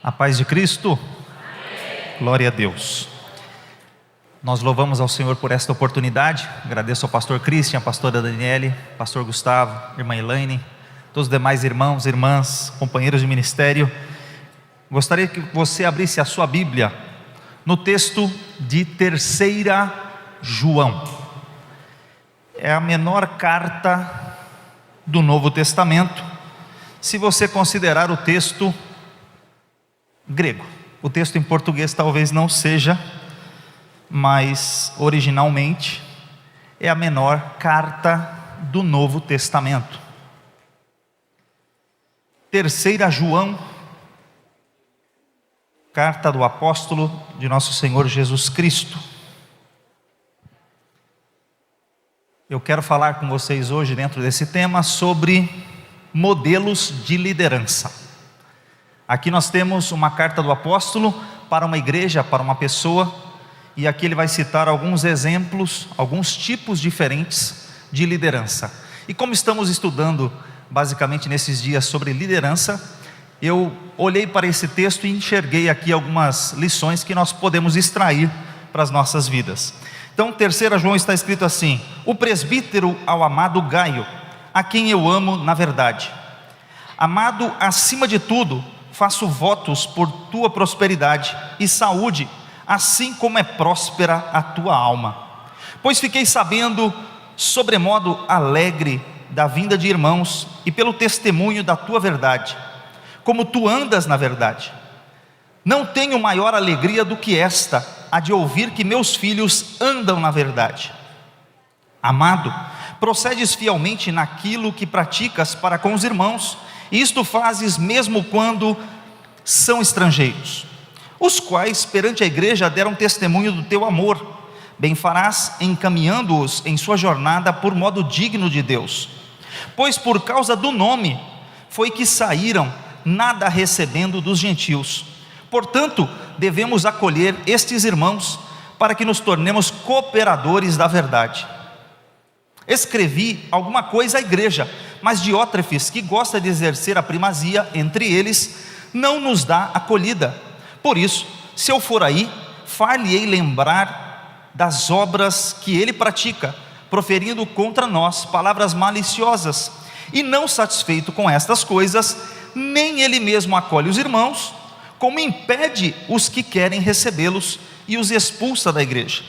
A paz de Cristo. Amém. Glória a Deus. Nós louvamos ao Senhor por esta oportunidade. Agradeço ao pastor Cristian, a pastora Daniele, pastor Gustavo, irmã Elaine, todos os demais irmãos, irmãs, companheiros de ministério. Gostaria que você abrisse a sua Bíblia no texto de 3 João. É a menor carta do Novo Testamento, se você considerar o texto grego. O texto em português talvez não seja, mas originalmente é a menor carta do Novo Testamento. 3 João, carta do apóstolo de nosso Senhor Jesus Cristo. Eu quero falar com vocês hoje, dentro desse tema, sobre modelos de liderança. Aqui nós temos uma carta do apóstolo para uma igreja, para uma pessoa, e aqui ele vai citar alguns exemplos, alguns tipos diferentes de liderança. E como estamos estudando basicamente nesses dias sobre liderança, eu olhei para esse texto e enxerguei aqui algumas lições que nós podemos extrair para as nossas vidas. Então, 3 João está escrito assim: o presbítero ao amado Gaio, a quem eu amo na verdade. Amado, acima de tudo, faço votos por tua prosperidade e saúde, assim como é próspera a tua alma. Pois fiquei sabendo, sobremodo alegre, da vinda de irmãos e pelo testemunho da tua verdade, como tu andas na verdade. Não tenho maior alegria do que esta, a de ouvir que meus filhos andam na verdade. Amado, procedes fielmente naquilo que praticas para com os irmãos, e isto fazes mesmo quando são estrangeiros, os quais perante a igreja deram testemunho do teu amor. Bem farás encaminhando-os em sua jornada por modo digno de Deus, pois por causa do nome foi que saíram, nada recebendo dos gentios. Portanto, devemos acolher estes irmãos, para que nos tornemos cooperadores da verdade. Escrevi alguma coisa à igreja, mas Diótrefes, que gosta de exercer a primazia entre eles, não nos dá acolhida. Por isso, se eu for aí, far-lhe-ei lembrar das obras que ele pratica, proferindo contra nós palavras maliciosas. E não satisfeito com estas coisas, nem ele mesmo acolhe os irmãos, como impede os que querem recebê-los e os expulsa da igreja.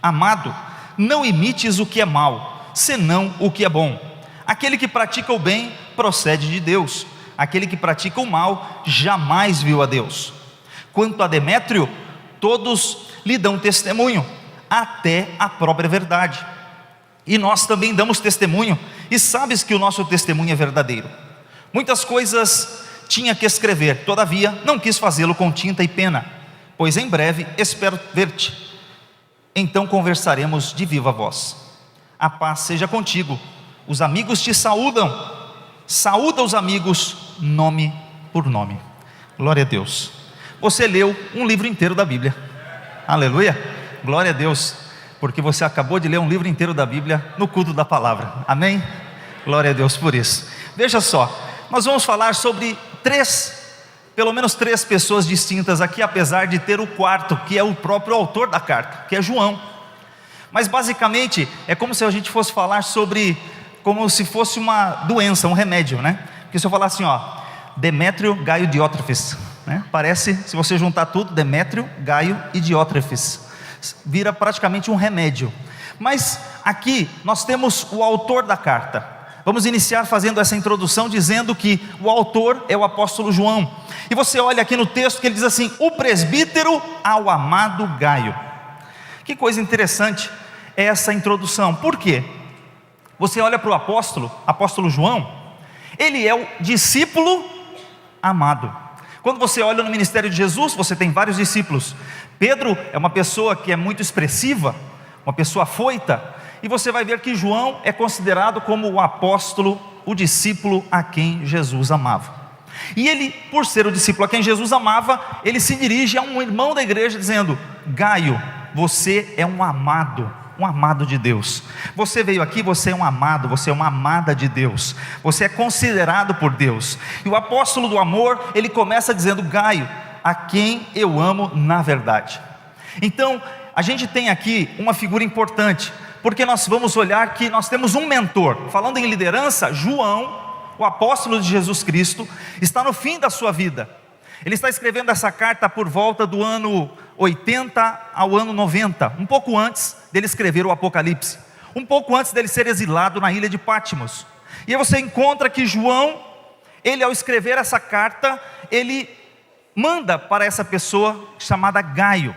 Amado, não imites o que é mal, senão o que é bom. Aquele que pratica o bem procede de Deus, aquele que pratica o mal jamais viu a Deus. Quanto a Demétrio, todos lhe dão testemunho, até a própria verdade. E nós também damos testemunho, e sabes que o nosso testemunho é verdadeiro. Muitas coisas tinha que escrever, todavia não quis fazê-lo com tinta e pena, pois em breve espero ver-te, então conversaremos de viva voz. A paz seja contigo. Os amigos te saúdam. Saúda os amigos, nome por nome. Glória a Deus. Você leu um livro inteiro da Bíblia. Aleluia. Glória a Deus, porque você acabou de ler um livro inteiro da Bíblia no culto da palavra. Amém? Glória a Deus por isso. Veja só, nós vamos falar sobre pelo menos três pessoas distintas aqui, apesar de ter o quarto, que é o próprio autor da carta, que é João. Mas basicamente é como se a gente fosse falar sobre, como se fosse uma doença, um remédio, né? Porque se eu falar assim, Demétrio, Gaio, Diótrefes, né? Parece, se você juntar tudo, Demétrio, Gaio e Diótrefes, vira praticamente um remédio. Mas aqui nós temos o autor da carta. Vamos iniciar fazendo essa introdução dizendo que o autor é o apóstolo João. E você olha aqui no texto que ele diz assim: o presbítero ao amado Gaio. Que coisa interessante é essa introdução. Por quê? Você olha para o apóstolo João, ele é o discípulo amado. Quando você olha no ministério de Jesus, você tem vários discípulos. Pedro é uma pessoa que é muito expressiva, uma pessoa afoita. E você vai ver que João é considerado como o apóstolo, o discípulo a quem Jesus amava. E ele, por ser o discípulo a quem Jesus amava, ele se dirige a um irmão da igreja dizendo: Gaio, você é um amado de Deus. Você veio aqui, você é um amado, você é uma amada de Deus. Você é considerado por Deus. E o apóstolo do amor, ele começa dizendo: Gaio, a quem eu amo na verdade. Então, a gente tem aqui uma figura importante, porque nós vamos olhar que nós temos um mentor. Falando em liderança, João, o apóstolo de Jesus Cristo, está no fim da sua vida. Ele está escrevendo essa carta por volta do ano 80 ao ano 90, um pouco antes dele escrever o Apocalipse, um pouco antes dele ser exilado na ilha de Patmos. E aí você encontra que João, ele ao escrever essa carta, ele manda para essa pessoa chamada Gaio.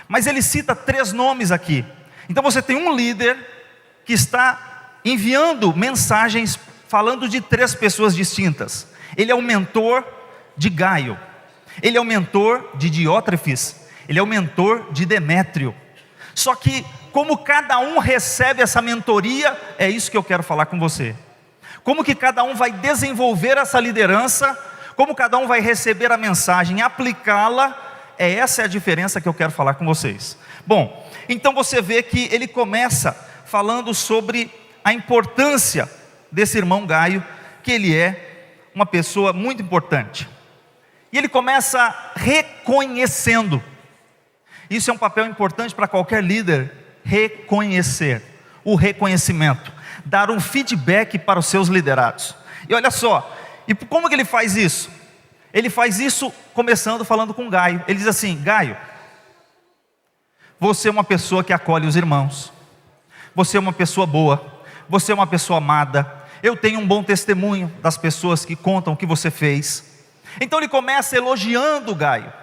Mas ele cita 3 nomes aqui. Então você tem um líder que está enviando mensagens falando de 3 pessoas distintas. Ele é o mentor de Gaio, ele é o mentor de Diótrefes, ele é o mentor de Demétrio. Só que como cada um recebe essa mentoria, é isso que eu quero falar com você. Como que cada um vai desenvolver essa liderança, como cada um vai receber a mensagem, aplicá-la, essa é a diferença que eu quero falar com vocês. Bom, então você vê que ele começa falando sobre a importância desse irmão Gaio, que ele é uma pessoa muito importante. E ele começa reconhecendo. Isso é um papel importante para qualquer líder, reconhecer, o reconhecimento, dar um feedback para os seus liderados. E olha só, e como que ele faz isso? Ele faz isso começando falando com Gaio. Ele diz assim: Gaio, você é uma pessoa que acolhe os irmãos, você é uma pessoa boa, você é uma pessoa amada, eu tenho um bom testemunho das pessoas que contam o que você fez. Então ele começa elogiando Gaio,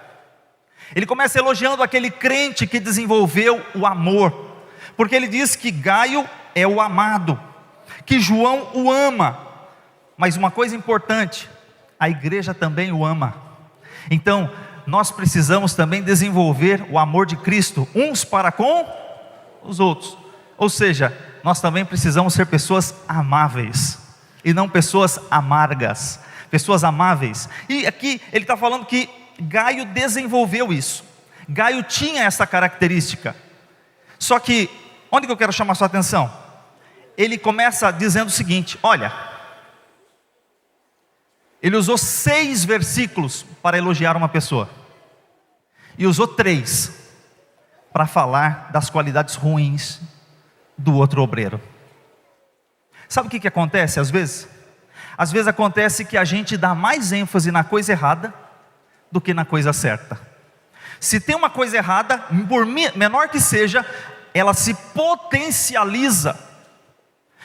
ele começa elogiando aquele crente que desenvolveu o amor, porque ele diz que Gaio é o amado, que João o ama, mas uma coisa importante, a igreja também o ama. Então nós precisamos também desenvolver o amor de Cristo, uns para com os outros, ou seja, nós também precisamos ser pessoas amáveis, e não pessoas amargas, pessoas amáveis. E aqui ele está falando que Gaio desenvolveu isso, Gaio tinha essa característica. Só que, onde que eu quero chamar sua atenção? Ele começa dizendo o seguinte: olha, ele usou 6 versículos para elogiar uma pessoa, e usou 3 para falar das qualidades ruins do outro obreiro. Sabe o que acontece às vezes? Às vezes acontece que a gente dá mais ênfase na coisa errada do que na coisa certa. Se tem uma coisa errada, por menor que seja, ela se potencializa.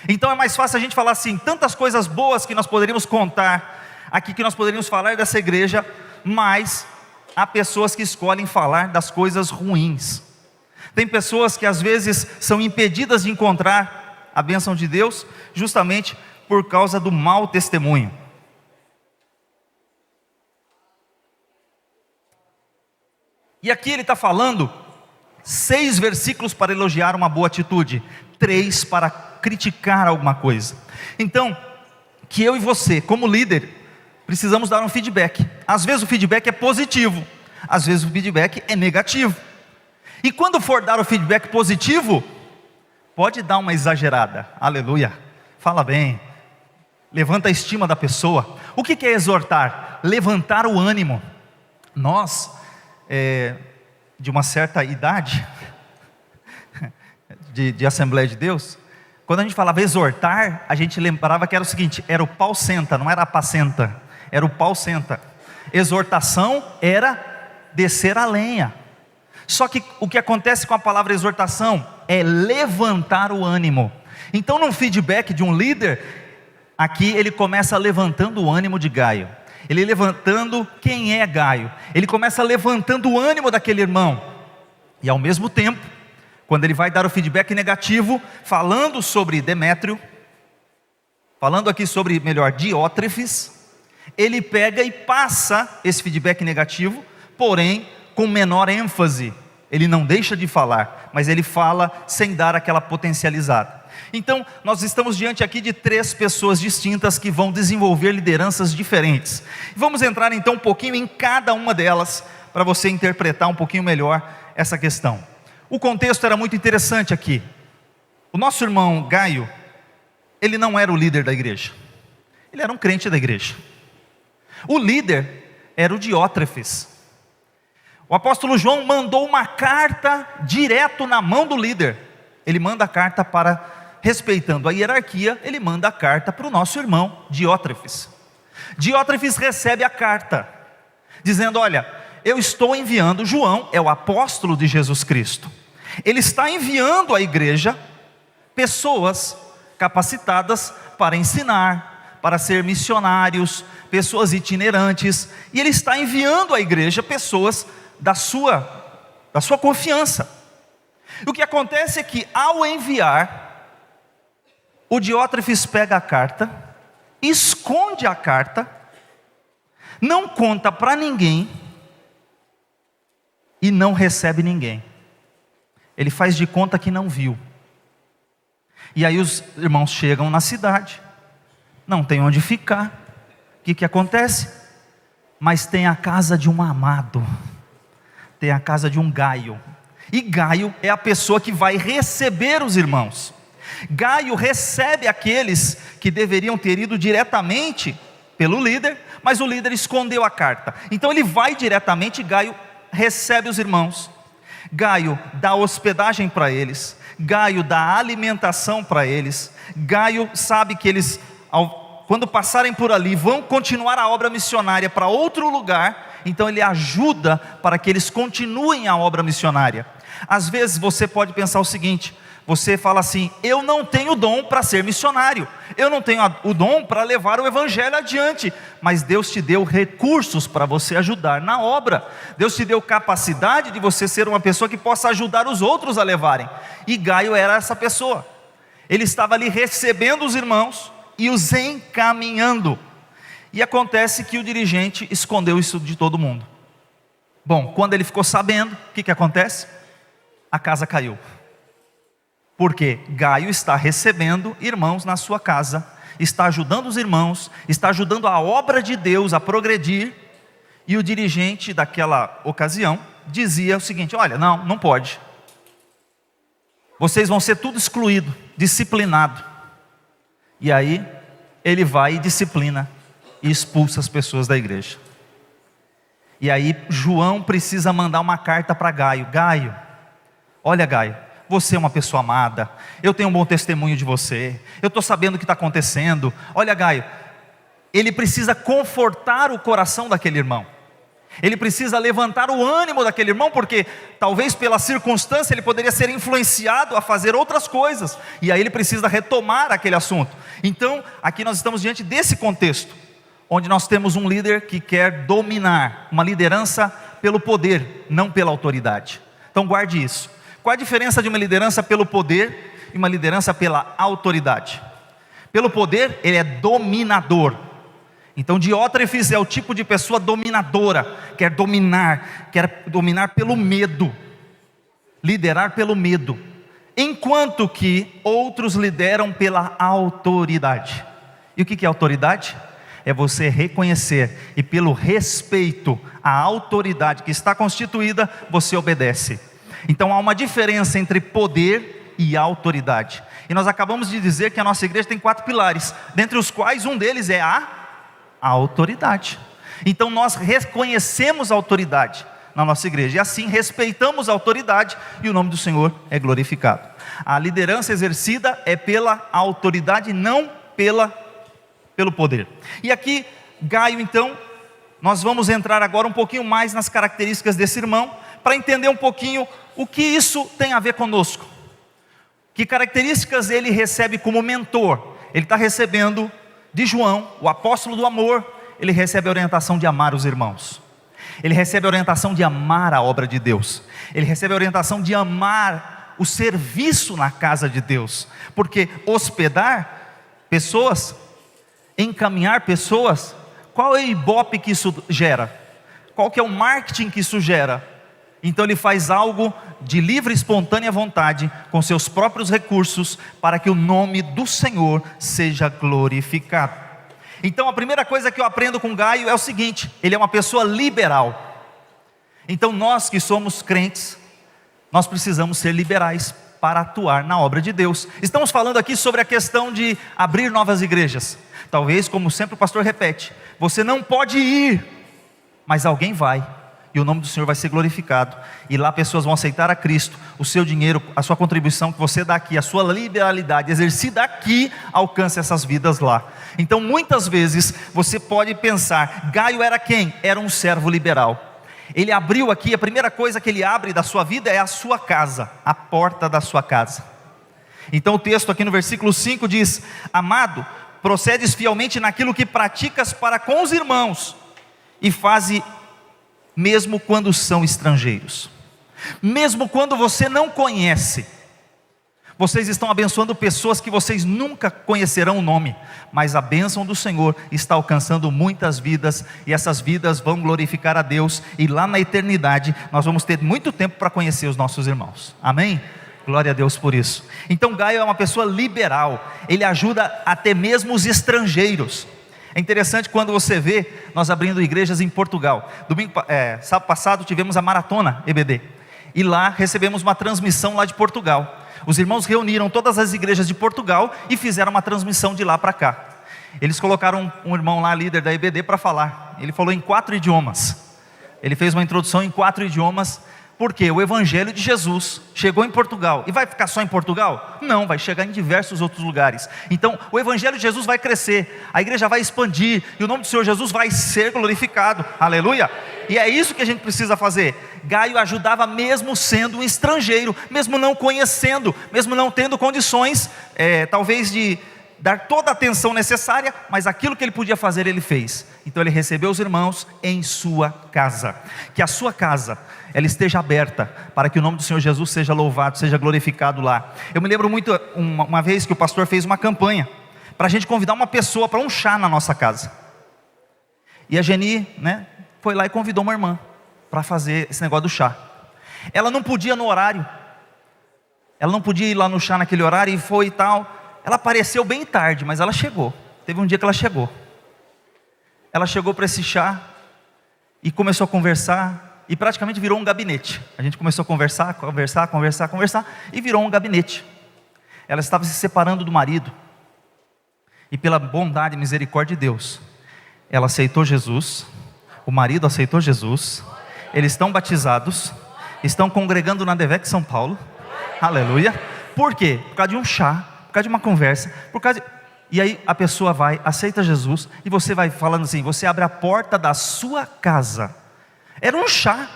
Então é mais fácil a gente falar assim, tantas coisas boas que nós poderíamos contar aqui, que nós poderíamos falar dessa igreja, mas há pessoas que escolhem falar das coisas ruins. Tem pessoas que às vezes são impedidas de encontrar a bênção de Deus, justamente por causa do mau testemunho. E aqui ele está falando 6 versículos para elogiar uma boa atitude, 3 para criticar alguma coisa. Então, que eu e você, como líder, precisamos dar um feedback. Às vezes o feedback é positivo, às vezes o feedback é negativo. E quando for dar o feedback positivo, pode dar uma exagerada, aleluia, fala bem, levanta a estima da pessoa. O que é exortar? Levantar o ânimo. Nós, de uma certa idade, de Assembleia de Deus, quando a gente falava exortar, a gente lembrava que era o seguinte, era o pau senta, não era apacenta, era o pau senta. Exortação era descer a lenha. Só que o que acontece com a palavra exortação é levantar o ânimo. Então no feedback de um líder, aqui ele começa levantando o ânimo de Gaio. Ele levantando quem é Gaio. Ele começa levantando o ânimo daquele irmão. E ao mesmo tempo, quando ele vai dar o feedback negativo, falando sobre Demétrio, falando aqui sobre, Diótrefes, ele pega e passa esse feedback negativo, porém com menor ênfase. Ele não deixa de falar, mas ele fala sem dar aquela potencializada. Então nós estamos diante aqui de 3 pessoas distintas que vão desenvolver lideranças diferentes. Vamos entrar então um pouquinho em cada uma delas, para você interpretar um pouquinho melhor essa questão. O contexto era muito interessante aqui. O nosso irmão Gaio, ele não era o líder da igreja, ele era um crente da igreja. O líder era o Diótrefes. O apóstolo João mandou uma carta direto na mão do líder. Ele manda a carta respeitando a hierarquia, ele manda a carta para o nosso irmão Diótrefes. Diótrefes recebe a carta, dizendo: olha, eu estou enviando, João é o apóstolo de Jesus Cristo, ele está enviando à igreja pessoas capacitadas para ensinar, para ser missionários, pessoas itinerantes, e ele está enviando à igreja pessoas da sua confiança. O que acontece é que, ao enviar, o Diótrefes pega a carta, esconde a carta, não conta para ninguém e não recebe ninguém. Ele faz de conta que não viu. E aí os irmãos chegam na cidade, não tem onde ficar. O que acontece? Mas tem a casa de um amado, tem a casa de um Gaio. E Gaio é a pessoa que vai receber os irmãos. Gaio recebe aqueles que deveriam ter ido diretamente pelo líder, mas o líder escondeu a carta. Então ele vai diretamente, Gaio recebe os irmãos. Gaio dá hospedagem para eles, Gaio dá alimentação para eles. Gaio sabe que eles, quando passarem por ali, vão continuar a obra missionária para outro lugar. Então ele ajuda para que eles continuem a obra missionária. Às vezes você pode pensar o seguinte: você fala assim: eu não tenho dom para ser missionário, eu não tenho o dom para levar o evangelho adiante. Mas Deus te deu recursos para você ajudar na obra. Deus te deu capacidade de você ser uma pessoa que possa ajudar os outros a levarem. E Gaio era essa pessoa. Ele estava ali recebendo os irmãos e os encaminhando. E acontece que o dirigente escondeu isso de todo mundo. Bom, quando ele ficou sabendo, o que acontece? A casa caiu. Porque Gaio está recebendo irmãos na sua casa, está ajudando os irmãos, está ajudando a obra de Deus a progredir. E o dirigente daquela ocasião dizia o seguinte: olha, não pode. Vocês vão ser tudo excluído, disciplinado. E aí ele vai e disciplina e expulsa as pessoas da igreja. E aí João precisa mandar uma carta para Gaio: Gaio, olha Gaio, você é uma pessoa amada, eu tenho um bom testemunho de você, eu estou sabendo o que está acontecendo. Olha Gaio, ele precisa confortar o coração daquele irmão, ele precisa levantar o ânimo daquele irmão, porque talvez pela circunstância ele poderia ser influenciado a fazer outras coisas, e aí ele precisa retomar aquele assunto. Então aqui nós estamos diante desse contexto, onde nós temos um líder que quer dominar, uma liderança pelo poder, não pela autoridade. Então guarde isso. Qual a diferença de uma liderança pelo poder e uma liderança pela autoridade? Pelo poder, ele é dominador. Então Diótrefes é o tipo de pessoa dominadora, quer dominar pelo medo, liderar pelo medo, enquanto que outros lideram pela autoridade. E o que é autoridade? É você reconhecer e pelo respeito à autoridade que está constituída, você obedece. Então há uma diferença entre poder e autoridade. E nós acabamos de dizer que a nossa igreja tem 4 pilares, dentre os quais um deles é a autoridade. Então nós reconhecemos a autoridade na nossa igreja, e assim respeitamos a autoridade, e o nome do Senhor é glorificado. A liderança exercida é pela autoridade, não pelo poder. E aqui Gaio, então, nós vamos entrar agora um pouquinho mais nas características desse irmão, para entender um pouquinho o que isso tem a ver conosco. Que características ele recebe como mentor? Ele está recebendo de João, o apóstolo do amor. Ele recebe a orientação de amar os irmãos, ele recebe a orientação de amar a obra de Deus, ele recebe a orientação de amar o serviço na casa de Deus, porque hospedar pessoas, encaminhar pessoas, qual é o ibope que isso gera? Qual que é o marketing que isso gera? Então ele faz algo de livre e espontânea vontade, com seus próprios recursos, para que o nome do Senhor seja glorificado. Então a primeira coisa que eu aprendo com Gaio é o seguinte: ele é uma pessoa liberal. Então nós que somos crentes, nós precisamos ser liberais para atuar na obra de Deus. Estamos falando aqui sobre a questão de abrir novas igrejas. Talvez, como sempre o pastor repete, você não pode ir, mas alguém vai. e o nome do Senhor vai ser glorificado, e lá pessoas vão aceitar a Cristo, o seu dinheiro, a sua contribuição que você dá aqui, a sua liberalidade exercida aqui, alcance essas vidas lá. Então muitas vezes você pode pensar, Gaio era quem? Era um servo liberal. Ele abriu aqui, a primeira coisa que ele abre da sua vida é a sua casa, a porta da sua casa. Então o texto aqui no versículo 5 diz: amado, procedes fielmente naquilo que praticas para com os irmãos, e faze mesmo quando são estrangeiros, mesmo quando você não conhece. Vocês estão abençoando pessoas que vocês nunca conhecerão o nome, mas a bênção do Senhor está alcançando muitas vidas, e essas vidas vão glorificar a Deus, e lá na eternidade nós vamos ter muito tempo para conhecer os nossos irmãos, amém? Glória a Deus por isso. Então Gaio é uma pessoa liberal, ele ajuda até mesmo os estrangeiros. É interessante quando você vê nós abrindo igrejas em Portugal. Sábado passado tivemos a Maratona EBD, e lá recebemos uma transmissão lá de Portugal. Os irmãos reuniram todas as igrejas de Portugal e fizeram uma transmissão de lá para cá. Eles colocaram um irmão lá, líder da EBD, para falar. Ele falou em 4 idiomas. Ele fez uma introdução em 4 idiomas, porque o Evangelho de Jesus chegou em Portugal. E vai ficar só em Portugal? Não, vai chegar em diversos outros lugares. Então o Evangelho de Jesus vai crescer, a igreja vai expandir, e o nome do Senhor Jesus vai ser glorificado, aleluia. E é isso que a gente precisa fazer. Gaio ajudava mesmo sendo um estrangeiro, mesmo não conhecendo, mesmo não tendo condições, talvez de dar toda a atenção necessária, mas aquilo que ele podia fazer, ele fez. Então ele recebeu os irmãos em sua casa. Que a sua casa, ela esteja aberta, para que o nome do Senhor Jesus seja louvado, seja glorificado lá. Eu me lembro muito, uma vez que o pastor fez uma campanha, para a gente convidar uma pessoa para um chá na nossa casa. E a Geni, foi lá e convidou uma irmã, para fazer esse negócio do chá. Ela não podia no horário, ela não podia ir lá no chá naquele horário, e foi e tal. Ela apareceu bem tarde, mas ela chegou. Teve um dia que ela chegou. Ela chegou para esse chá, e começou a conversar, e praticamente virou um gabinete. A gente começou a conversar, e virou um gabinete. Ela estava se separando do marido, e pela bondade e misericórdia de Deus, ela aceitou Jesus, o marido aceitou Jesus, eles estão batizados, estão congregando na Devec São Paulo, aleluia. Por quê? Por causa de um chá, por causa de uma conversa, e aí a pessoa vai, aceita Jesus, e você vai falando assim, você abre a porta da sua casa. Era um chá,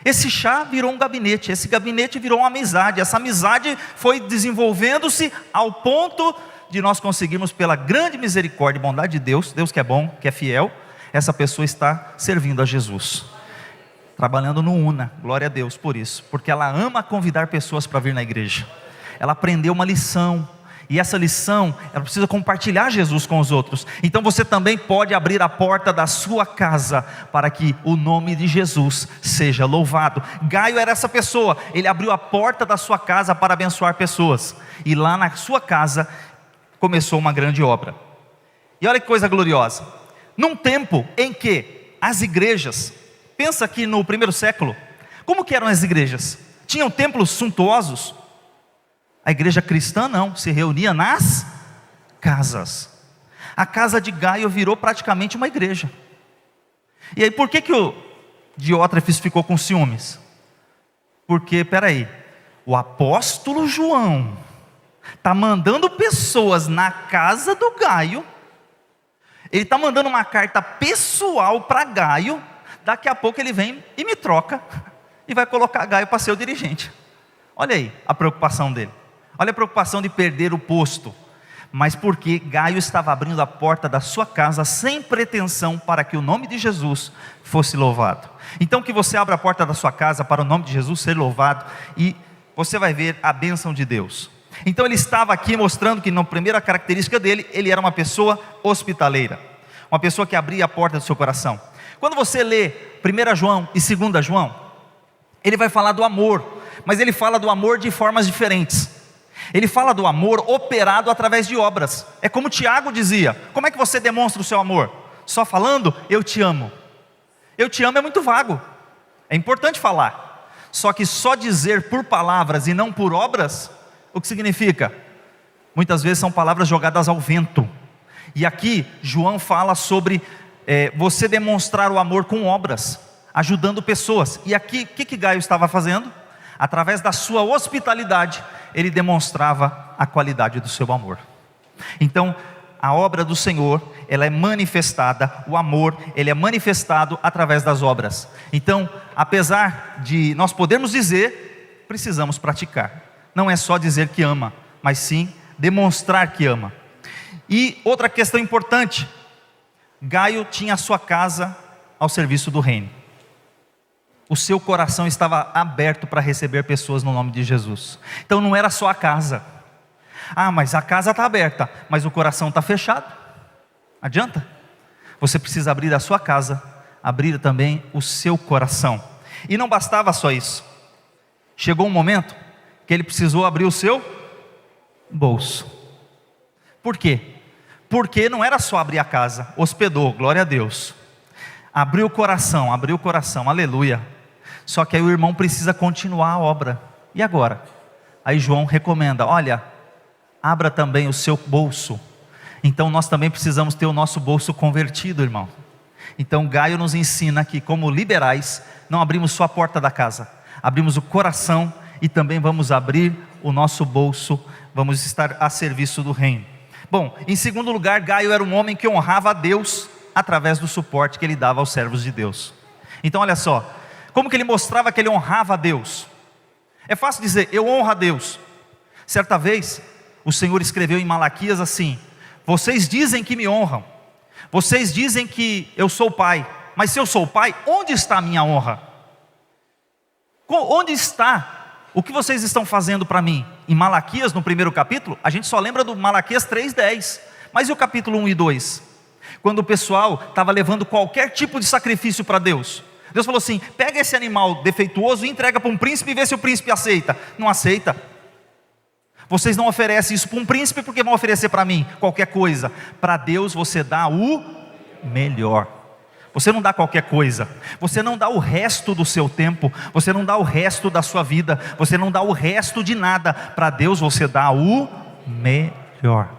esse chá virou um gabinete, esse gabinete virou uma amizade, essa amizade foi desenvolvendo-se ao ponto de nós conseguirmos, pela grande misericórdia e bondade de Deus, Deus que é bom, que é fiel, essa pessoa está servindo a Jesus, trabalhando no UNA, glória a Deus por isso, porque ela ama convidar pessoas para vir na igreja. Ela aprendeu uma lição, e essa lição, ela precisa compartilhar Jesus com os outros. Então você também pode abrir a porta da sua casa, para que o nome de Jesus seja louvado. Gaio era essa pessoa, ele abriu a porta da sua casa para abençoar pessoas, e lá na sua casa, começou uma grande obra. E olha que coisa gloriosa, num tempo em que as igrejas, pensa aqui no primeiro século, como que eram as igrejas? Tinham templos suntuosos? A igreja cristã não, se reunia nas casas. A casa de Gaio virou praticamente uma igreja. E aí por que o Diótrefes ficou com ciúmes? Porque, o apóstolo João está mandando pessoas na casa do Gaio, ele está mandando uma carta pessoal para Gaio, daqui a pouco ele vem e me troca, e vai colocar Gaio para ser o dirigente. Olha aí a preocupação dele. Olha a preocupação de perder o posto, mas porque Gaio estava abrindo a porta da sua casa sem pretensão para que o nome de Jesus fosse louvado. Então que você abra a porta da sua casa para o nome de Jesus ser louvado, e você vai ver a bênção de Deus. Então ele estava aqui mostrando que na primeira característica dele, ele era uma pessoa hospitaleira, uma pessoa que abria a porta do seu coração. Quando você lê 1 João e 2 João, ele vai falar do amor, mas ele fala do amor de formas diferentes. Ele fala do amor operado através de obras. É como Tiago dizia, como é que você demonstra o seu amor? Só falando, eu te amo. Eu te amo é muito vago, é importante falar, só que só dizer por palavras e não por obras, o que significa? Muitas vezes são palavras jogadas ao vento. E aqui João fala sobre você demonstrar o amor com obras. ajudando pessoas. E aqui, o que Gaio estava fazendo? Através da sua hospitalidade, ele demonstrava a qualidade do seu amor. Então, a obra do Senhor, ela é manifestada, o amor, ele é manifestado através das obras. Então, apesar de nós podermos dizer, precisamos praticar. Não é só dizer que ama, mas sim demonstrar que ama. E outra questão importante, Gaio tinha a sua casa ao serviço do reino. O seu coração estava aberto para receber pessoas no nome de Jesus. Então não era só a casa. Mas a casa está aberta, mas o coração está fechado. Adianta? Você precisa abrir a sua casa, abrir também o seu coração. E não bastava só isso. Chegou um momento que ele precisou abrir o seu bolso. Por quê? Porque não era só abrir a casa, hospedou, glória a Deus. Abriu o coração, aleluia. Só que aí o irmão precisa continuar a obra. E agora? Aí João recomenda, olha, abra também o seu bolso. Então nós também precisamos ter o nosso bolso convertido, irmão. Então Gaio nos ensina que, como liberais, não abrimos só a porta da casa, abrimos o coração e também vamos abrir o nosso bolso, vamos estar a serviço do reino. Bom, em segundo lugar, Gaio era um homem que honrava a Deus através do suporte que ele dava aos servos de Deus. Então olha só, como que ele mostrava que ele honrava a Deus? É fácil dizer, eu honro a Deus. Certa vez, o Senhor escreveu em Malaquias assim: vocês dizem que me honram, vocês dizem que eu sou pai, mas se eu sou pai, onde está a minha honra? Onde está o que vocês estão fazendo para mim? Em Malaquias, no primeiro capítulo, a gente só lembra do Malaquias 3:10, mas e o capítulo 1 e 2? Quando o pessoal estava levando qualquer tipo de sacrifício para Deus, Deus falou assim: pega esse animal defeituoso e entrega para um príncipe e vê se o príncipe aceita. Não aceita. Vocês não oferecem isso para um príncipe, porque vão oferecer para mim qualquer coisa. Para Deus você dá o melhor. Você não dá qualquer coisa, você não dá o resto do seu tempo, você não dá o resto da sua vida, você não dá o resto de nada. Para Deus você dá o melhor.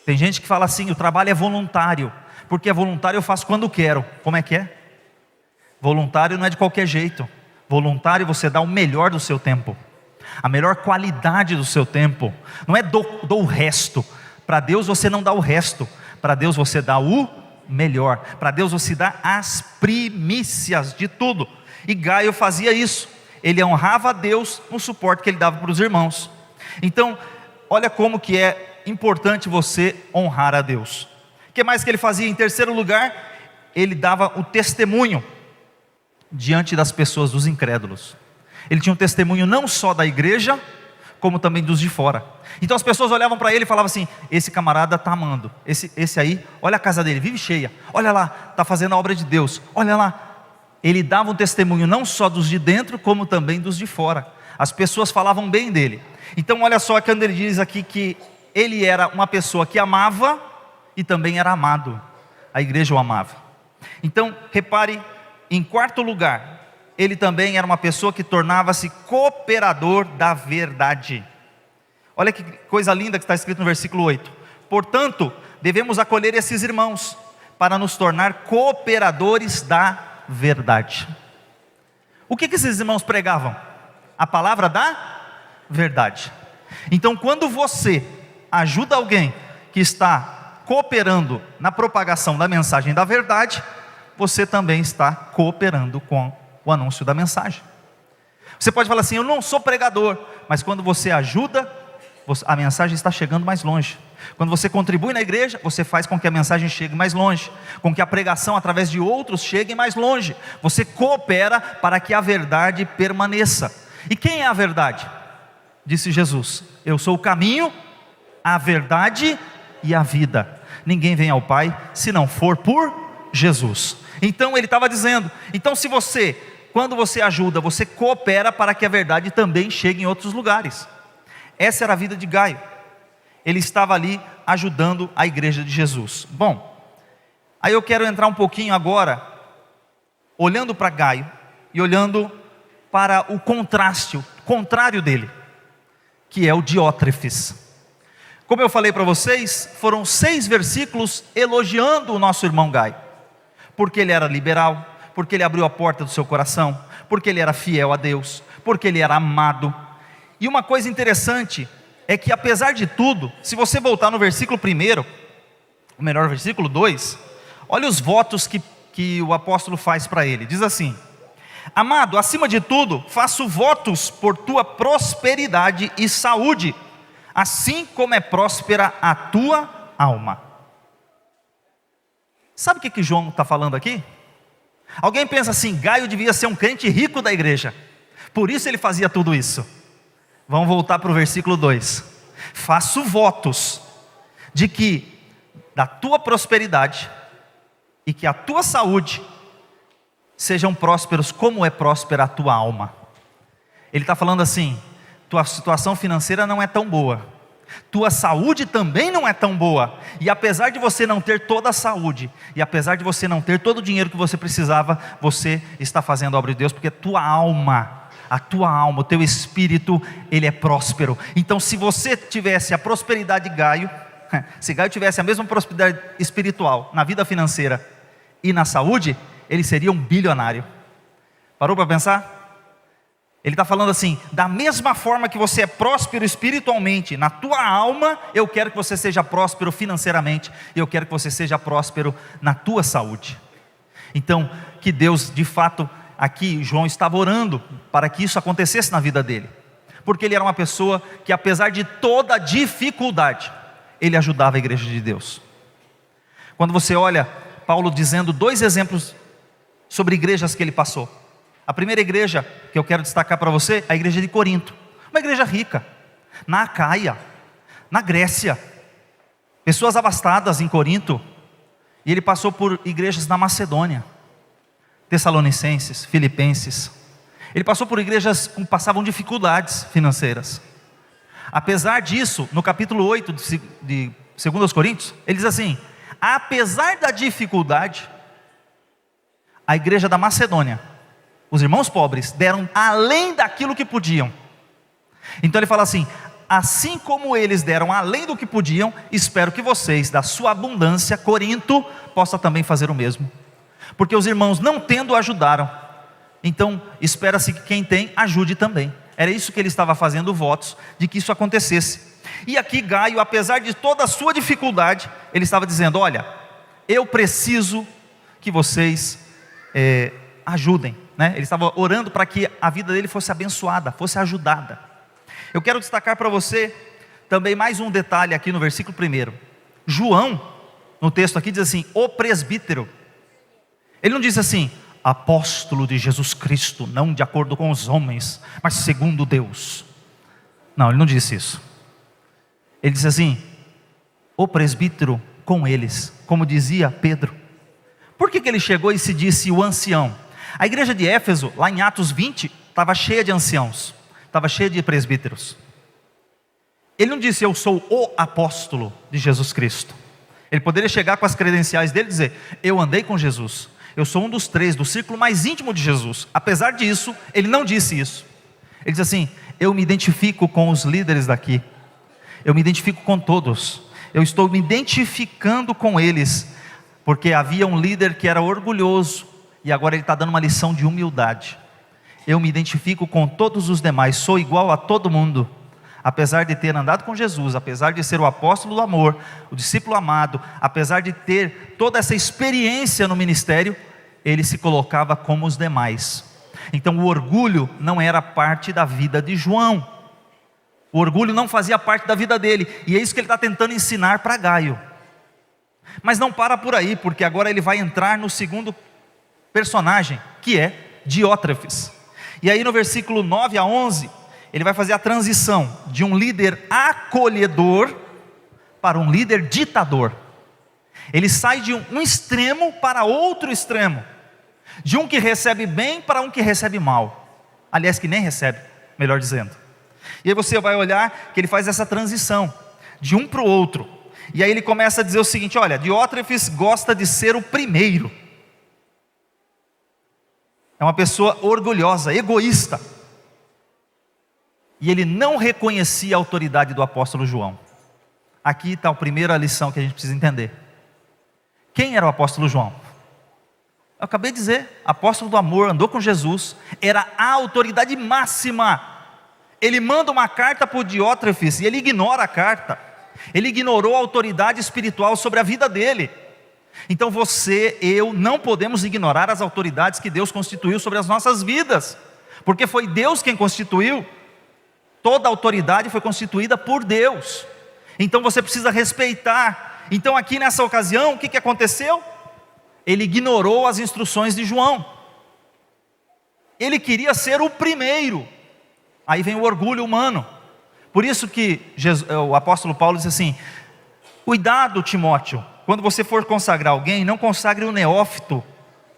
Tem gente que fala assim: o trabalho é voluntário, porque é voluntário, eu faço quando quero. Como é que é? Voluntário não é de qualquer jeito. Voluntário você dá o melhor do seu tempo, a melhor qualidade do seu tempo. Não é dou o resto. Para Deus você não dá o resto, para Deus você dá o melhor. Para Deus você dá as primícias de tudo. E Gaio fazia isso. Ele honrava a Deus no suporte que ele dava para os irmãos. Então, olha como que é importante você honrar a Deus. O que mais que ele fazia? Em terceiro lugar, ele dava o testemunho diante das pessoas, dos incrédulos. Ele tinha um testemunho não só da igreja, como também dos de fora. Então as pessoas olhavam para ele e falavam assim: esse camarada está amando, esse aí, olha a casa dele, vive cheia, olha lá, está fazendo a obra de Deus, olha lá. Ele dava um testemunho não só dos de dentro, como também dos de fora. As pessoas falavam bem dele. Então olha só quando ele diz aqui que ele era uma pessoa que amava e também era amado. A igreja o amava. Então repare, em quarto lugar, ele também era uma pessoa que tornava-se cooperador da verdade. Olha que coisa linda que está escrito no versículo 8. Portanto, devemos acolher esses irmãos, para nos tornar cooperadores da verdade. O que esses irmãos pregavam? A palavra da verdade. Então quando você ajuda alguém que está cooperando na propagação da mensagem da verdade, você também está cooperando com o anúncio da mensagem. Você pode falar assim: eu não sou pregador, mas quando você ajuda, a mensagem está chegando mais longe. Quando você contribui na igreja, você faz com que a mensagem chegue mais longe, com que a pregação através de outros chegue mais longe. Você coopera para que a verdade permaneça. E quem é a verdade? Disse Jesus: eu sou o caminho, a verdade e a vida. Ninguém vem ao Pai se não for por Jesus. Então ele estava dizendo: então se você, quando você ajuda, você coopera para que a verdade também chegue em outros lugares. Essa era a vida de Gaio. Ele estava ali ajudando a igreja de Jesus. Bom, aí eu quero entrar um pouquinho agora, olhando para Gaio e olhando para o contraste, o contrário dele, que é o Diótrefes. Como eu falei para vocês, foram 6 versículos elogiando o nosso irmão Gaio, porque ele era liberal, porque ele abriu a porta do seu coração, porque ele era fiel a Deus, porque ele era amado. E uma coisa interessante é que, apesar de tudo, se você voltar no versículo 1, ou melhor, versículo 2, olha os votos que o apóstolo faz para ele. Diz assim: amado, acima de tudo, faço votos por tua prosperidade e saúde, assim como é próspera a tua alma. Sabe o que João está falando aqui? Alguém pensa assim: Gaio devia ser um crente rico da igreja, por isso ele fazia tudo isso. Vamos voltar para o versículo 2. Faço votos de que da tua prosperidade e que a tua saúde sejam prósperos como é próspera a tua alma. Ele está falando assim: tua situação financeira não é tão boa, tua saúde também não é tão boa, e apesar de você não ter toda a saúde, e apesar de você não ter todo o dinheiro que você precisava, você está fazendo a obra de Deus, porque a tua alma, o teu espírito, ele é próspero. Então, se você tivesse a prosperidade de Gaio, se Gaio tivesse a mesma prosperidade espiritual na vida financeira e na saúde, ele seria um bilionário. Parou para pensar? Ele está falando assim: da mesma forma que você é próspero espiritualmente, na tua alma, eu quero que você seja próspero financeiramente, e eu quero que você seja próspero na tua saúde. Então, que Deus, de fato, aqui João estava orando para que isso acontecesse na vida dele, porque ele era uma pessoa que, apesar de toda a dificuldade, ele ajudava a igreja de Deus. Quando você olha Paulo dizendo 2 exemplos sobre igrejas que ele passou, a primeira igreja que eu quero destacar para você é a igreja de Corinto, uma igreja rica, na Acaia, na Grécia, pessoas abastadas em Corinto. E ele passou por igrejas na Macedônia, Tessalonicenses, Filipenses. Ele passou por igrejas que passavam dificuldades financeiras. Apesar disso, no capítulo 8 de 2 Coríntios, ele diz assim: apesar da dificuldade, a igreja da Macedônia, os irmãos pobres, deram além daquilo que podiam. Então ele fala assim: assim como eles deram além do que podiam, espero que vocês, da sua abundância, Corinto, possa também fazer o mesmo. Porque os irmãos, não tendo, ajudaram. Então espera-se que quem tem, ajude também. Era isso que ele estava fazendo votos, de que isso acontecesse. E aqui Gaio, apesar de toda a sua dificuldade, ele estava dizendo: olha, eu preciso que vocês ajudem, né? Ele estava orando para que a vida dele fosse abençoada, fosse ajudada. Eu quero destacar para você também mais um detalhe aqui no versículo 1. João, no texto aqui, diz assim: o presbítero. Ele não diz assim: apóstolo de Jesus Cristo, não de acordo com os homens, mas segundo Deus. Não, ele não disse isso. Ele disse assim: o presbítero com eles, como dizia Pedro. Por que ele chegou e se disse o ancião? A igreja de Éfeso, lá em Atos 20, estava cheia de anciãos, estava cheia de presbíteros. Ele não disse: eu sou o apóstolo de Jesus Cristo. Ele poderia chegar com as credenciais dele e dizer: eu andei com Jesus, eu sou um dos 3, do círculo mais íntimo de Jesus. Apesar disso, ele não disse isso. Ele diz assim: eu me identifico com os líderes daqui, eu me identifico com todos, eu estou me identificando com eles, porque havia um líder que era orgulhoso, e agora ele está dando uma lição de humildade. Eu me identifico com todos os demais, sou igual a todo mundo, apesar de ter andado com Jesus, apesar de ser o apóstolo do amor, o discípulo amado, apesar de ter toda essa experiência no ministério, ele se colocava como os demais. Então o orgulho não era parte da vida de João, o orgulho não fazia parte da vida dele, e é isso que ele está tentando ensinar para Gaio. Mas não para por aí, porque agora ele vai entrar no segundo personagem, que é Diótrefes. E aí no versículo 9 a 11, ele vai fazer a transição de um líder acolhedor para um líder ditador. Ele sai de um extremo para outro extremo, de um que recebe bem para um que recebe mal, aliás, que nem recebe, melhor dizendo. E aí você vai olhar que ele faz essa transição de um para o outro, e aí ele começa a dizer o seguinte: olha, Diótrefes gosta de ser o primeiro, é uma pessoa orgulhosa, egoísta, e ele não reconhecia a autoridade do apóstolo João. Aqui está a primeira lição que a gente precisa entender. Quem era o apóstolo João? acabei de dizer, apóstolo do amor, andou com Jesus, era a autoridade máxima. Ele manda uma carta para o Diótrefes e ele ignora a carta. Ele ignorou a autoridade espiritual sobre a vida dele. Então você, eu, não podemos ignorar as autoridades que Deus constituiu sobre as nossas vidas, porque foi Deus quem constituiu. Toda autoridade foi constituída por Deus. Então você precisa respeitar. Então aqui nessa ocasião, o que aconteceu? Ele ignorou as instruções de João. Ele queria ser o primeiro. Aí vem o orgulho humano. Por isso que o apóstolo Paulo diz assim: cuidado, Timóteo, quando você for consagrar alguém, não consagre o neófito,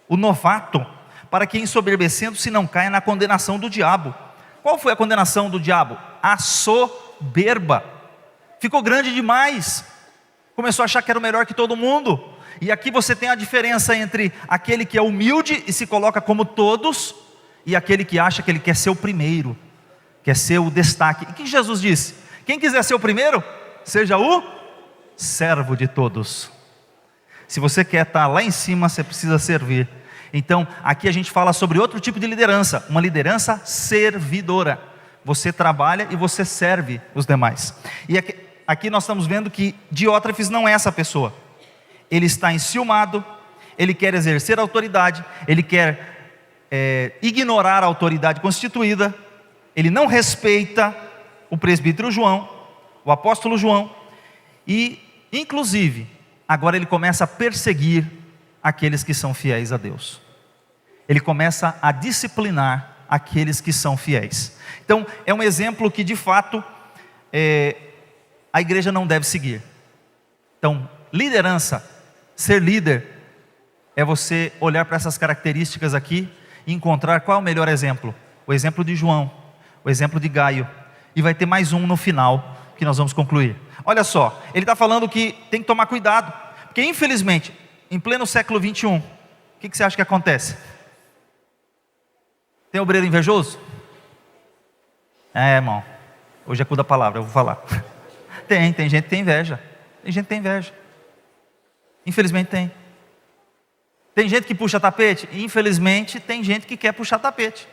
o novato, para que ensoberbecendo-se não caia na condenação do diabo. Qual foi a condenação do diabo? A soberba. Ficou grande demais, começou a achar que era o melhor que todo mundo. E aqui você tem a diferença entre aquele que é humilde e se coloca como todos, e aquele que acha que ele quer ser o primeiro, quer ser o destaque. E o que Jesus disse? Quem quiser ser o primeiro, seja o servo de todos. Se você quer estar lá em cima, você precisa servir. Então aqui a gente fala sobre outro tipo de liderança, uma liderança servidora. Você trabalha e você serve os demais. E aqui nós estamos vendo que Diótrefes não é essa pessoa. Ele está enciumado, ele quer exercer autoridade, ele quer ignorar a autoridade constituída, ele não respeita o presbítero João, o apóstolo João, e inclusive, agora ele começa a perseguir aqueles que são fiéis a Deus. Ele começa a disciplinar aqueles que são fiéis. Então é um exemplo que de fato a igreja não deve seguir. Então liderança, ser líder, é você olhar para essas características aqui e encontrar qual é o melhor exemplo. O exemplo de João, o exemplo de Gaio, e vai ter mais um no final que nós vamos concluir. Olha só, ele está falando que tem que tomar cuidado, porque infelizmente em pleno século 21, o que você acha que acontece? Tem obreiro invejoso? Irmão, hoje é cu da palavra, eu vou falar. Tem gente que tem inveja. Tem gente que tem inveja. Infelizmente tem. Tem gente que puxa tapete? Infelizmente tem gente que quer puxar tapete.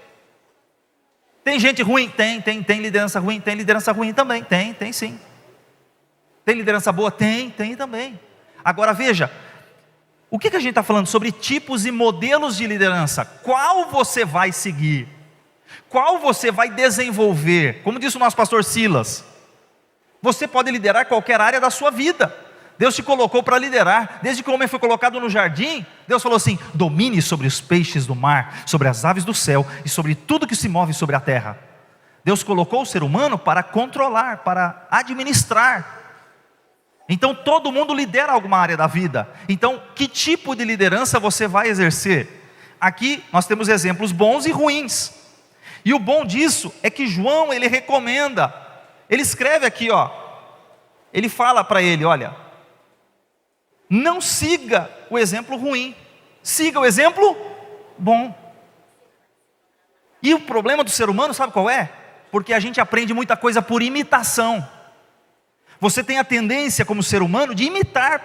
Tem gente ruim? Tem liderança ruim? Tem liderança ruim também? Tem sim. Tem liderança boa? Tem também. Agora veja, o que a gente está falando sobre tipos e modelos de liderança? Qual você vai seguir? Qual você vai desenvolver? Como disse o nosso pastor Silas, você pode liderar qualquer área da sua vida. Deus te colocou para liderar. Desde que o homem foi colocado no jardim, Deus falou assim: domine sobre os peixes do mar, sobre as aves do céu e sobre tudo que se move sobre a terra. Deus colocou o ser humano para controlar, para administrar. Então todo mundo lidera alguma área da vida. Então que tipo de liderança você vai exercer? Aqui nós temos exemplos bons e ruins. E o bom disso é que João, ele recomenda. Ele escreve aqui, ele fala para ele: olha, não siga o exemplo ruim, siga o exemplo bom. E o problema do ser humano, sabe qual é? Porque a gente aprende muita coisa por imitação. Você tem a tendência como ser humano de imitar,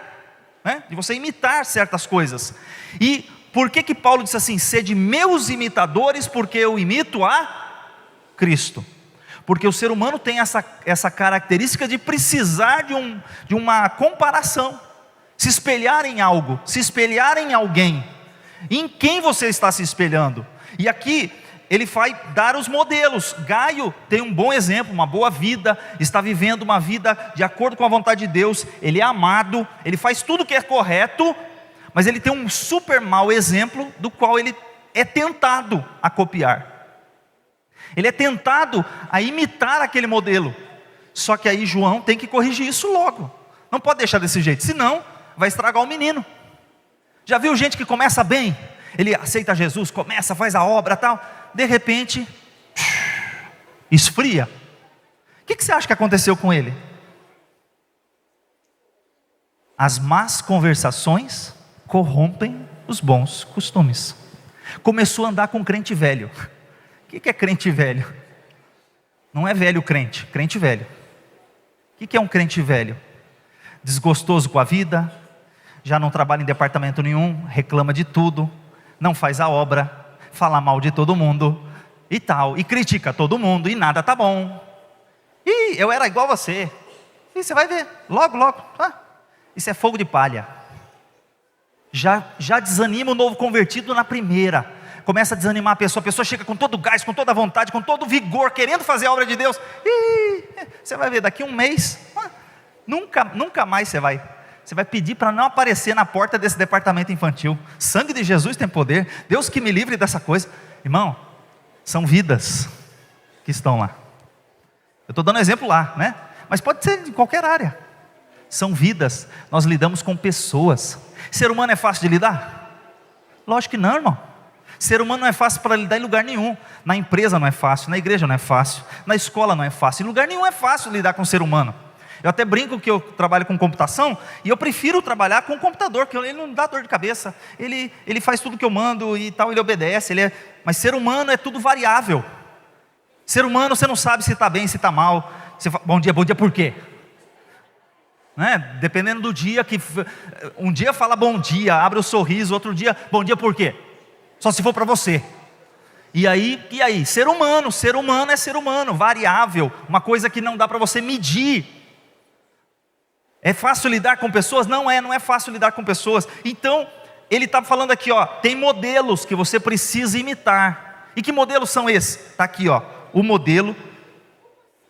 né? De você imitar certas coisas. E por que Paulo disse assim: sede meus imitadores, porque eu imito a Cristo? Porque o ser humano tem essa característica de precisar de uma comparação, se espelhar em algo, se espelhar em alguém. Em quem você está se espelhando? E aqui ele vai dar os modelos. Gaio tem um bom exemplo, uma boa vida, está vivendo uma vida de acordo com a vontade de Deus, ele é amado, ele faz tudo que é correto, mas ele tem um super mau exemplo, do qual ele é tentado a copiar. Ele é tentado a imitar aquele modelo. Só que aí João tem que corrigir isso logo. Não pode deixar desse jeito, senão vai estragar o menino. Já viu gente que começa bem? Ele aceita Jesus, começa, faz a obra tal, de repente esfria. O que você acha que aconteceu com ele? As más conversações corrompem os bons costumes. Começou a andar com crente velho. O que é crente velho? Não é velho crente, crente velho. O que é um crente velho? Desgostoso com a vida, já não trabalha em departamento nenhum, reclama de tudo, não faz a obra, fala mal de todo mundo e tal, e critica todo mundo e nada tá bom. E eu era igual a você. E você vai ver, logo, isso é fogo de palha. Já desanima o novo convertido na primeira. Começa a desanimar a pessoa chega com todo o gás, com toda a vontade, com todo o vigor, querendo fazer a obra de Deus. E você vai ver, daqui um mês, nunca mais você vai pedir para não aparecer na porta desse departamento infantil. Sangue de Jesus tem poder, Deus que me livre dessa coisa. Irmão, são vidas que estão lá. Eu estou dando exemplo lá, né? Mas pode ser de qualquer área. São vidas, nós lidamos com pessoas. Ser humano é fácil de lidar? Lógico que não, irmão. Ser humano não é fácil para lidar em lugar nenhum. Na empresa não é fácil, na igreja não é fácil, na escola não é fácil, em lugar nenhum é fácil lidar com o ser humano. Eu até brinco que eu trabalho com computação, e eu prefiro trabalhar com o computador, porque ele não dá dor de cabeça, ele faz tudo que eu mando e tal, ele obedece, mas ser humano é tudo variável. Ser humano você não sabe se está bem, se está mal. Você fala, bom dia por quê? Né? Dependendo do dia, um dia fala bom dia, abre o sorriso, outro dia, bom dia por quê? Só se for para você. E aí? Ser humano é ser humano, variável, uma coisa que não dá para você medir. É fácil lidar com pessoas? Não é fácil lidar com pessoas. Então, ele está falando aqui, tem modelos que você precisa imitar. E que modelos são esses? Está aqui, o modelo,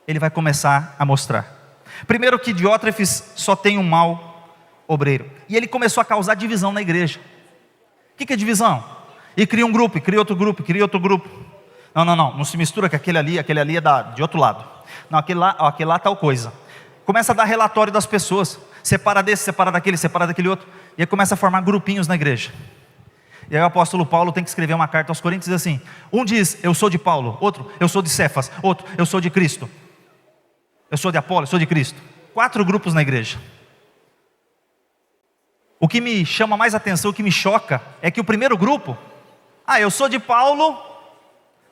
ele vai começar a mostrar. Primeiro que Diótrefes só tem um mau obreiro. E ele começou a causar divisão na igreja. O que é divisão? E cria um grupo, e cria outro grupo, e cria outro grupo. Não se mistura com aquele ali é de outro lado. Não, aquele lá tal coisa. Começa a dar relatório das pessoas. Separa desse, separa daquele, separa daquele outro. E aí começa a formar grupinhos na igreja. E aí o apóstolo Paulo tem que escrever uma carta aos Coríntios e diz assim: um diz, eu sou de Paulo. Outro, eu sou de Cefas. Outro, eu sou de Cristo. Eu sou de Apolo, eu sou de Cristo. 4 grupos na igreja. O que me chama mais atenção, o que me choca, é que o primeiro grupo, eu sou de Paulo,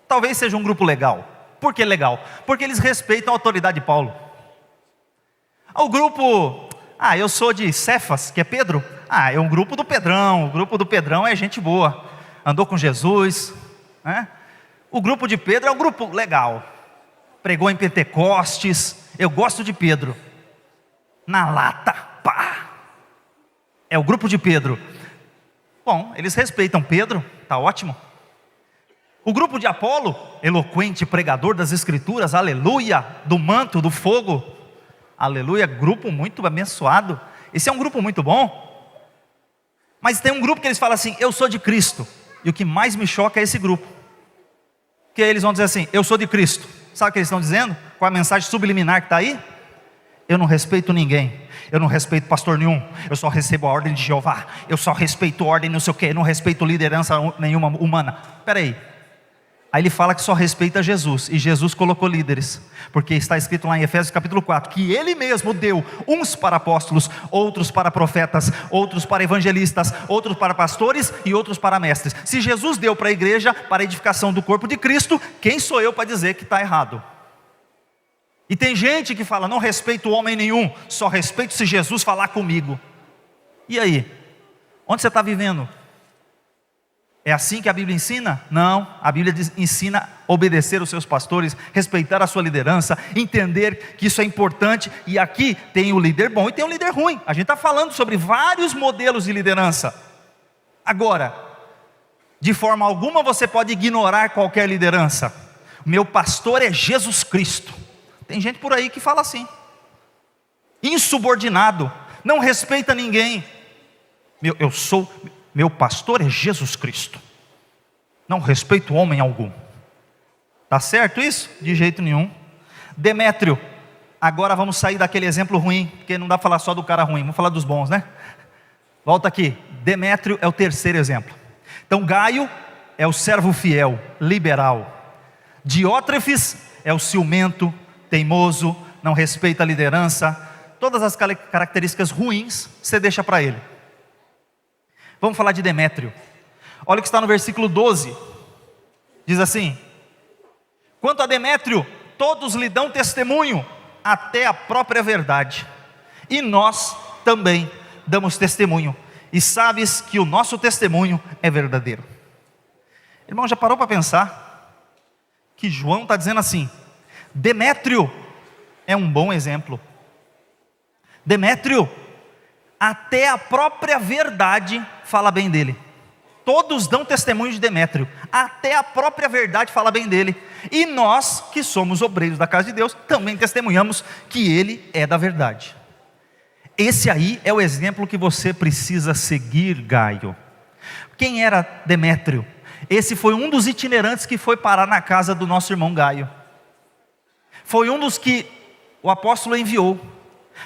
talvez seja um grupo legal. Por que legal? Porque eles respeitam a autoridade de Paulo. O grupo, eu sou de Cefas, que é Pedro. É um grupo do Pedrão. O grupo do Pedrão é gente boa, andou com Jesus, né? O grupo de Pedro é um grupo legal, pregou em Pentecostes. Eu gosto de Pedro. Na lata, pá. É o grupo de Pedro. Bom, eles respeitam Pedro, está ótimo. O grupo de Apolo, eloquente pregador das escrituras, aleluia, do manto, do fogo, aleluia, grupo muito abençoado. Esse é um grupo muito bom. Mas tem um grupo que eles falam assim: eu sou de Cristo. E o que mais me choca é esse grupo, que eles vão dizer assim: eu sou de Cristo. Sabe o que eles estão dizendo? Qual a mensagem subliminar que está aí? Eu não respeito ninguém, eu não respeito pastor nenhum, eu só recebo a ordem de Jeová, eu só respeito ordem não sei o que, eu não respeito liderança nenhuma humana. Espera aí. Aí ele fala que só respeita Jesus, e Jesus colocou líderes, porque está escrito lá em Efésios capítulo 4, que ele mesmo deu uns para apóstolos, outros para profetas, outros para evangelistas, outros para pastores e outros para mestres. Se Jesus deu para a igreja, para a edificação do corpo de Cristo, quem sou eu para dizer que está errado? E tem gente que fala: não respeito homem nenhum, só respeito se Jesus falar comigo. E aí? Onde você está vivendo? É assim que a Bíblia ensina? Não, a Bíblia ensina a obedecer os seus pastores, respeitar a sua liderança, entender que isso é importante. E aqui tem o líder bom e tem o líder ruim. A gente está falando sobre vários modelos de liderança. Agora, de forma alguma você pode ignorar qualquer liderança. Meu pastor é Jesus Cristo. Tem gente por aí que fala assim, insubordinado, não respeita ninguém. Meu pastor é Jesus Cristo, não respeito homem algum. Está certo isso? De jeito nenhum. Demétrio, agora vamos sair daquele exemplo ruim, porque não dá para falar só do cara ruim, vamos falar dos bons, né? Volta aqui, Demétrio é o terceiro exemplo. Então Gaio é o servo fiel, liberal. Diótrefes é o ciumento, teimoso, não respeita a liderança. Todas as características ruins você deixa para ele. Vamos falar de Demétrio. Olha o que está no versículo 12. Diz assim: quanto a Demétrio, todos lhe dão testemunho, até a própria verdade. E nós também damos testemunho. E sabes que o nosso testemunho é verdadeiro. Irmão, já parou para pensar que João está dizendo assim: Demétrio é um bom exemplo. Demétrio, até a própria verdade fala bem dele. Todos dão testemunho de Demétrio, até a própria verdade fala bem dele. E nós, que somos obreiros da casa de Deus, também testemunhamos que ele é da verdade. Esse aí é o exemplo que você precisa seguir, Gaio. Quem era Demétrio? Esse foi um dos itinerantes que foi parar na casa do nosso irmão Gaio. Foi um dos que o apóstolo enviou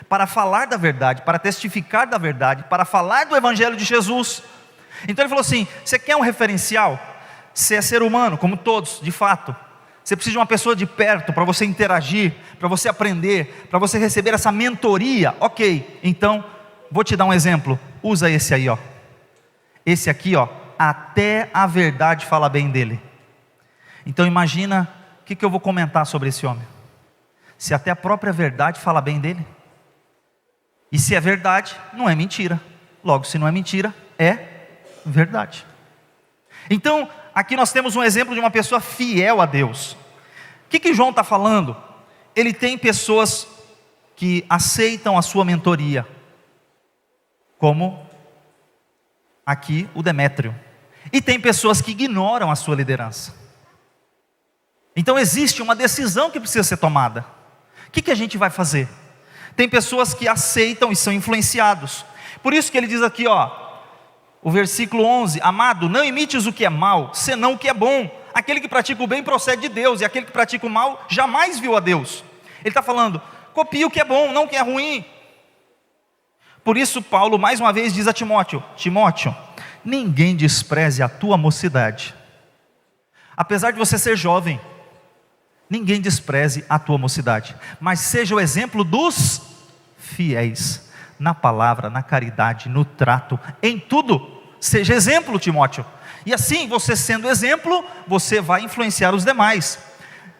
para falar da verdade, para testificar da verdade, para falar do evangelho de Jesus. Então ele falou assim: você quer um referencial? Você é ser humano, como todos, de fato. Você precisa de uma pessoa de perto para você interagir, para você aprender, para você receber essa mentoria. Ok, então vou te dar um exemplo. Usa esse aí, ó. Esse aqui, ó, até a verdade fala bem dele. Então imagina o que eu vou comentar sobre esse homem. Se até a própria verdade fala bem dele. E se é verdade, não é mentira. Logo, se não é mentira, é verdade. Então, aqui nós temos um exemplo de uma pessoa fiel a Deus. O que João está falando? Ele tem pessoas que aceitam a sua mentoria, como aqui o Demétrio. E tem pessoas que ignoram a sua liderança. Então existe uma decisão que precisa ser tomada. O que a gente vai fazer? Tem pessoas que aceitam e são influenciados. Por isso que ele diz aqui, ó, o versículo 11: amado, não imites o que é mal, senão o que é bom. Aquele que pratica o bem procede de Deus, e aquele que pratica o mal jamais viu a Deus. Ele está falando, copie o que é bom, não o que é ruim. Por isso Paulo mais uma vez diz a Timóteo: Timóteo, ninguém despreze a tua mocidade. Apesar de você ser jovem, ninguém despreze a tua mocidade, mas seja o exemplo dos fiéis, na palavra, na caridade, no trato, em tudo. Seja exemplo, Timóteo. E assim, você sendo exemplo, você vai influenciar os demais.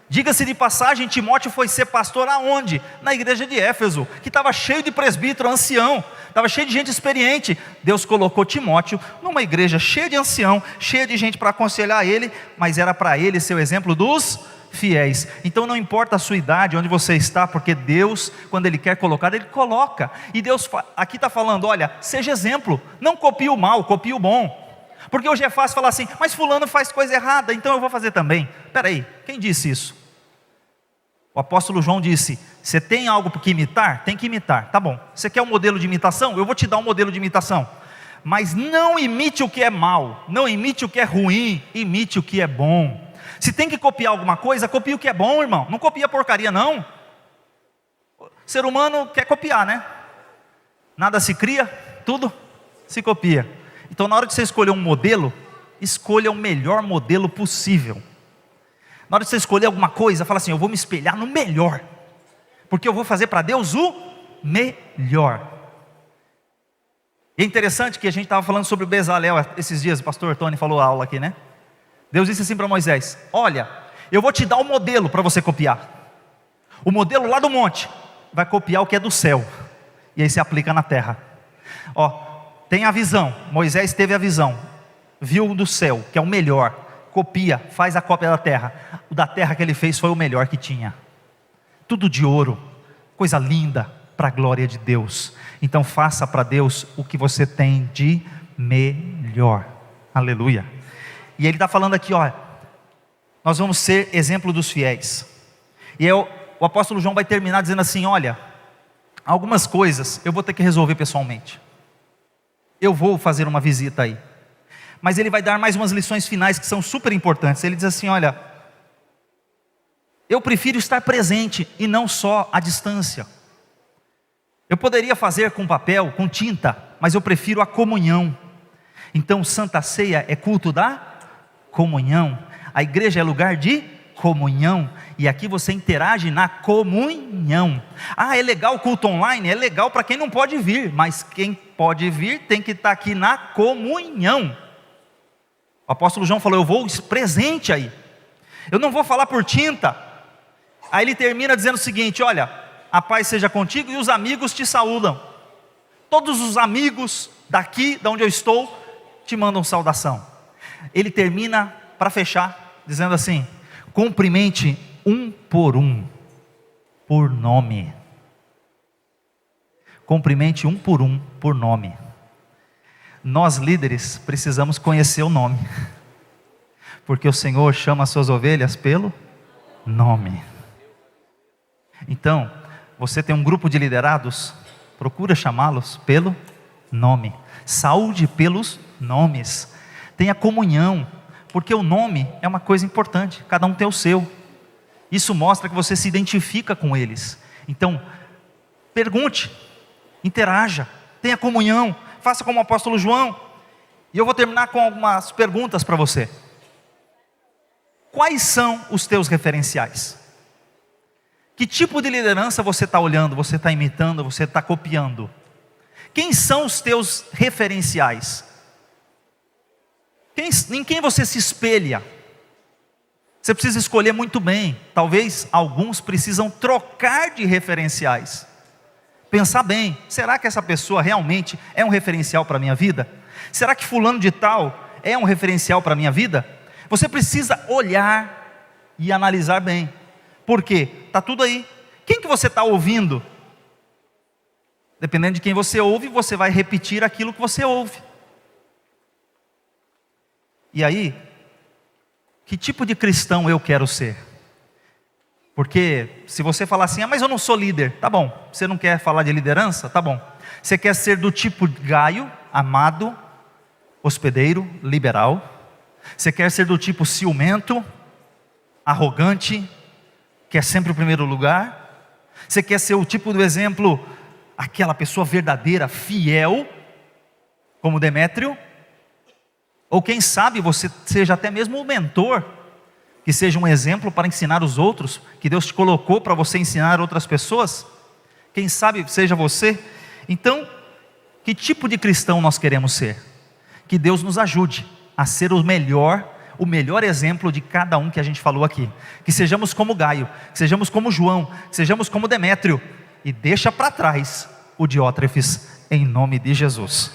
Diga-se de passagem, Timóteo foi ser pastor aonde? Na igreja de Éfeso, que estava cheio de presbítero, ancião, estava cheio de gente experiente. Deus colocou Timóteo numa igreja cheia de ancião, cheia de gente para aconselhar ele, mas era para ele ser o exemplo dos fiéis. Então não importa a sua idade, onde você está, porque Deus, quando Ele quer colocar, Ele coloca. E Deus aqui está falando, olha, seja exemplo, não copie o mal, copie o bom. Porque hoje é fácil falar assim, mas fulano faz coisa errada, então eu vou fazer também. Espera aí, quem disse isso? O apóstolo João disse, você tem algo que imitar? Tem que imitar, tá bom. Você quer um modelo de imitação? Eu vou te dar um modelo de imitação. Mas não imite o que é mal, não imite o que é ruim, imite o que é bom. Se tem que copiar alguma coisa, copie o que é bom, irmão. Não copia porcaria, não. O ser humano quer copiar, né? Nada se cria, tudo se copia. Então na hora de você escolher um modelo, escolha o melhor modelo possível. Na hora de você escolher alguma coisa, fala assim, eu vou me espelhar no melhor, porque eu vou fazer para Deus o melhor. E é interessante que a gente estava falando sobre o Bezalel esses dias, o pastor Tony falou a aula aqui, né? Deus disse assim para Moisés, olha, eu vou te dar um modelo para você copiar. O modelo lá do monte vai copiar o que é do céu, e aí se aplica na terra. Ó, tem a visão, Moisés teve a visão, viu o do céu, que é o melhor, copia, faz a cópia da terra. O da terra que ele fez foi o melhor que tinha, tudo de ouro, coisa linda, para a glória de Deus. Então faça para Deus o que você tem de melhor, aleluia. E ele está falando aqui, ó, nós vamos ser exemplo dos fiéis. E o apóstolo João vai terminar dizendo assim, olha, algumas coisas eu vou ter que resolver pessoalmente. Eu vou fazer uma visita aí. Mas ele vai dar mais umas lições finais que são super importantes. Ele diz assim, olha, eu prefiro estar presente e não só à distância. Eu poderia fazer com papel, com tinta, mas eu prefiro a comunhão. Então Santa Ceia é culto da comunhão. A igreja é lugar de comunhão, e aqui você interage na comunhão. Ah, é legal o culto online? É legal para quem não pode vir, mas quem pode vir tem que estar aqui na comunhão. O apóstolo João falou, eu vou presente aí, eu não vou falar por tinta. Aí ele termina dizendo o seguinte, olha, a paz seja contigo e os amigos te saúdam. Todos os amigos daqui, de onde eu estou, te mandam saudação. Ele termina para fechar, dizendo assim: cumprimente um, por nome. Cumprimente um, por nome. Nós líderes precisamos conhecer o nome, porque o Senhor chama as suas ovelhas pelo nome. Então, você tem um grupo de liderados, procura chamá-los pelo nome. Saúde pelos nomes. Tenha comunhão, porque o nome é uma coisa importante, cada um tem o seu. Isso mostra que você se identifica com eles. Então, pergunte, interaja, tenha comunhão, faça como o apóstolo João. E eu vou terminar com algumas perguntas para você. Quais são os teus referenciais? Que tipo de liderança você está olhando, você está imitando, você está copiando? Quem são os teus referenciais? Em quem você se espelha? Você precisa escolher muito bem. Talvez alguns precisam trocar de referenciais. Pensar bem, será que essa pessoa realmente é um referencial para a minha vida? Será que fulano de tal é um referencial para a minha vida? Você precisa olhar e analisar bem. Por quê? Está tudo aí. Quem que você está ouvindo? Dependendo de quem você ouve, você vai repetir aquilo que você ouve. E aí, que tipo de cristão eu quero ser? Porque se você falar assim: mas eu não sou líder, tá bom. Você não quer falar de liderança? Tá bom. Você quer ser do tipo Gaio, amado, hospedeiro, liberal? Você quer ser do tipo ciumento, arrogante, quer sempre o primeiro lugar? Você quer ser o tipo do exemplo, aquela pessoa verdadeira, fiel, como Demétrio? Ou quem sabe você seja até mesmo um mentor, que seja um exemplo para ensinar os outros, que Deus te colocou para você ensinar outras pessoas? Quem sabe seja você? Então, que tipo de cristão nós queremos ser? Que Deus nos ajude a ser o melhor exemplo de cada um que a gente falou aqui. Que sejamos como Gaio, que sejamos como João, que sejamos como Demétrio, e deixa para trás o Diótrefes, em nome de Jesus.